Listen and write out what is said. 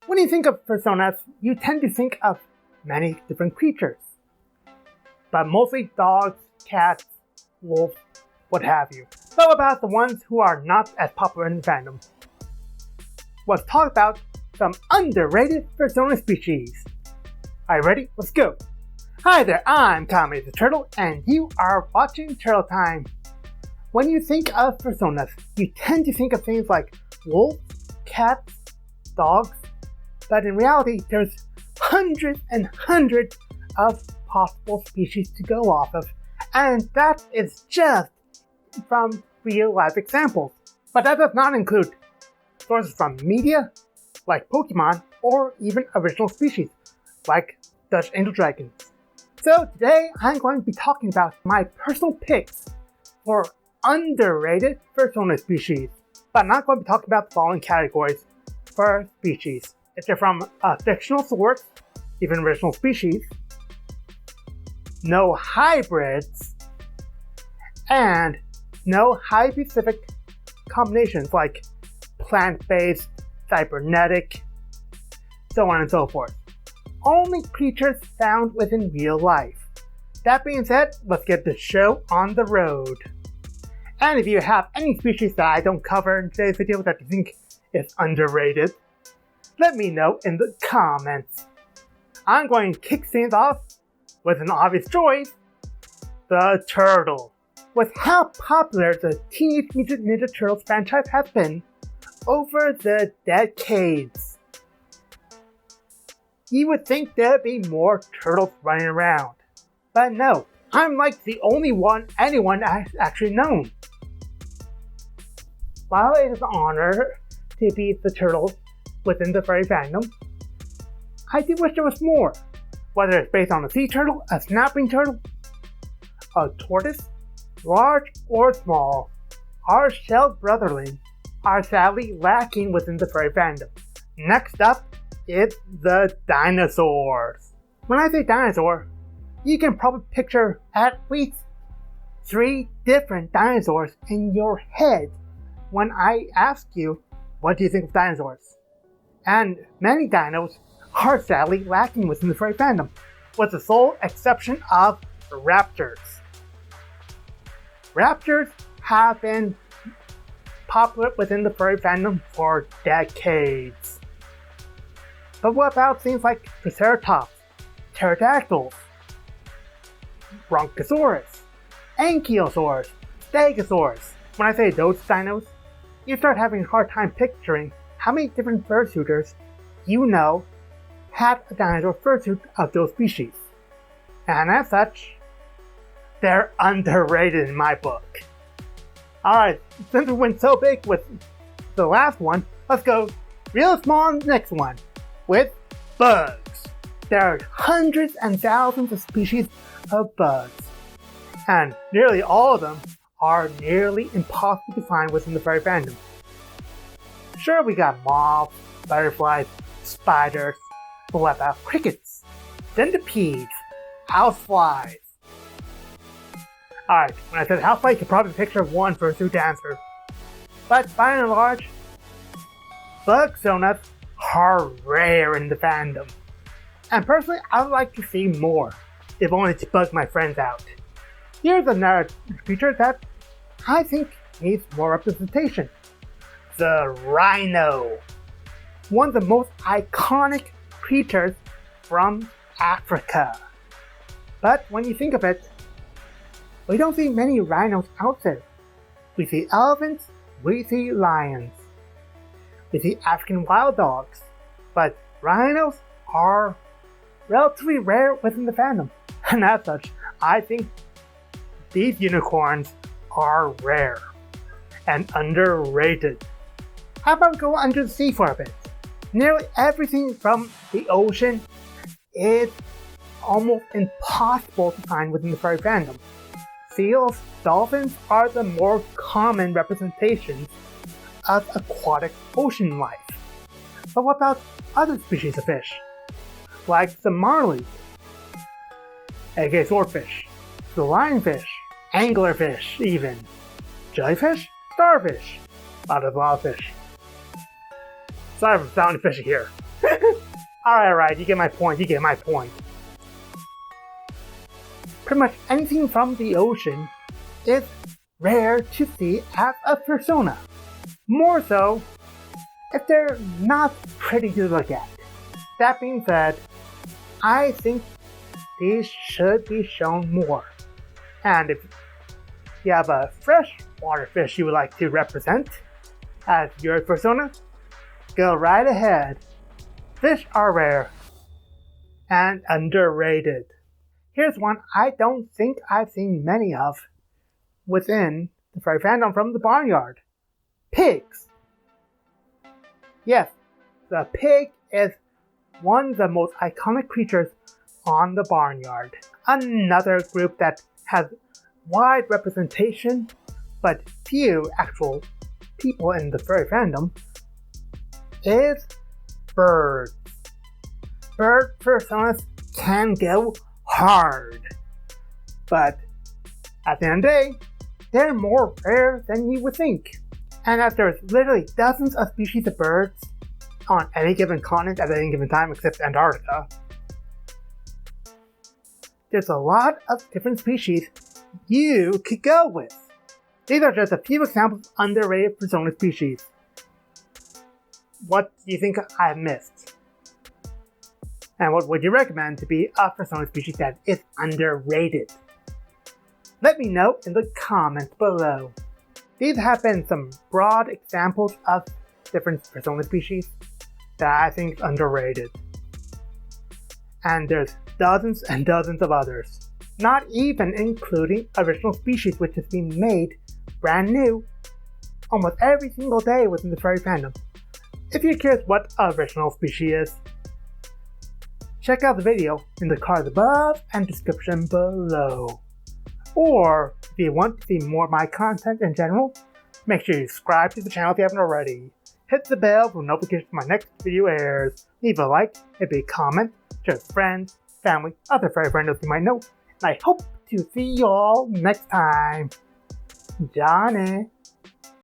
When you think of personas, you tend to think of many different creatures, but mostly dogs, cats, wolves, what have you. So what about the ones who are not as popular in the fandom? Let's talk about some underrated Fursona species. Are you ready? Let's go! Hi there, I'm Kame the Turtle, and you are watching Turtle Time. When you think of Fursonas, you tend to think of things like wolves, cats, dogs, but in reality, there's hundreds and hundreds of possible species to go off of, and that is just from real-life examples. But that does not include sources from media, like Pokemon, or even original species, like Dutch Angel Dragons. So today, I'm going to be talking about my personal picks for underrated Fursona species, but I'm not going to be talking about the following categories for species. If they're from a fictional source, even original species, no hybrids, and no hyper-specific combinations like plant-based, cybernetic, so on and so forth. Only creatures found within real life. That being said, let's get the show on the road. And if you have any species that I don't cover in today's video that you think is underrated, let me know in the comments. I'm going to kick things off with an obvious choice, the turtle. With how popular the Teenage Mutant Ninja Turtles franchise has been over the decades, you would think there'd be more turtles running around. But no, I'm like the only one anyone has actually known. While it is an honor to be the turtles within the furry fandom, I do wish there was more. Whether it's based on a sea turtle, a snapping turtle, a tortoise, large or small, our shelled brotherling are sadly lacking within the furry fandom. Next up is the dinosaurs. When I say dinosaur, you can probably picture at least 3 different dinosaurs in your head when I ask you, what do you think of dinosaurs? And many dinos are sadly lacking within the furry fandom, with the sole exception of raptors. Raptors have been popular within the furry fandom for decades. But what about things like Triceratops, Pterodactyls, Brontosaurus, Ankylosaurus, Stegosaurus? When I say those dinos, you start having a hard time picturing how many different fursuiters you know had a dinosaur fursuit of those species. And as such, they're underrated in my book. Alright, since we went so big with the last one, let's go real small on the next one, with bugs. There are hundreds and thousands of species of bugs, and nearly all of them are nearly impossible to find within the furry fandom. Sure, we got moths, butterflies, spiders, but what about crickets, centipedes, houseflies? Alright, when I said housefly, you could probably picture one fursuit dancer. But by and large, bugsonas are rare in the fandom. And personally, I would like to see more, if only to bug my friends out. Here's another creature that I think needs more representation. The rhino. One of the most iconic creatures from Africa. But when you think of it, we don't see many rhinos out there. We see elephants, we see lions, we see African wild dogs, but rhinos are relatively rare within the fandom. And as such, I think these unicorns are rare and underrated. How about we go under the sea for a bit? Nearly everything from the ocean is almost impossible to find within the furry fandom. Seals, dolphins are the more common representations of aquatic ocean life. But what about other species of fish? Like the marlin, aka swordfish, the lionfish, anglerfish even, jellyfish, starfish, a lot of fish. Sorry for sounding fishy here. Alright, you get my point, Pretty much anything from the ocean is rare to see as a fursona. More so, if they're not pretty to look at. That being said, I think these should be shown more. And if you have a freshwater fish you would like to represent as your fursona, go right ahead. Fish are rare and underrated. Here's one I don't think I've seen many of within the furry fandom from the barnyard. Pigs. Yes, the pig is one of the most iconic creatures on the barnyard. Another group that has wide representation but few actual people in the furry fandom is birds. Bird fursonas can go hard, but at the end of the day, they're more rare than you would think. And as there's literally dozens of species of birds on any given continent at any given time except Antarctica, there's a lot of different species you could go with. These are just a few examples of underrated fursona species. What do you think I missed? And what would you recommend to be a fursona species that is underrated? Let me know in the comments below. These have been some broad examples of different fursona species that I think is underrated. And there's dozens and dozens of others. Not even including original species which has been made brand new almost every single day within the furry fandom. If you're curious what original species is, check out the video in the cards above and description below. Or if you want to see more of my content in general, make sure you subscribe to the channel if you haven't already. Hit the bell for notifications when my next video airs. Leave a like, leave a comment, share with friends, family, other furry friends you might know. And I hope to see you all next time. Johnny.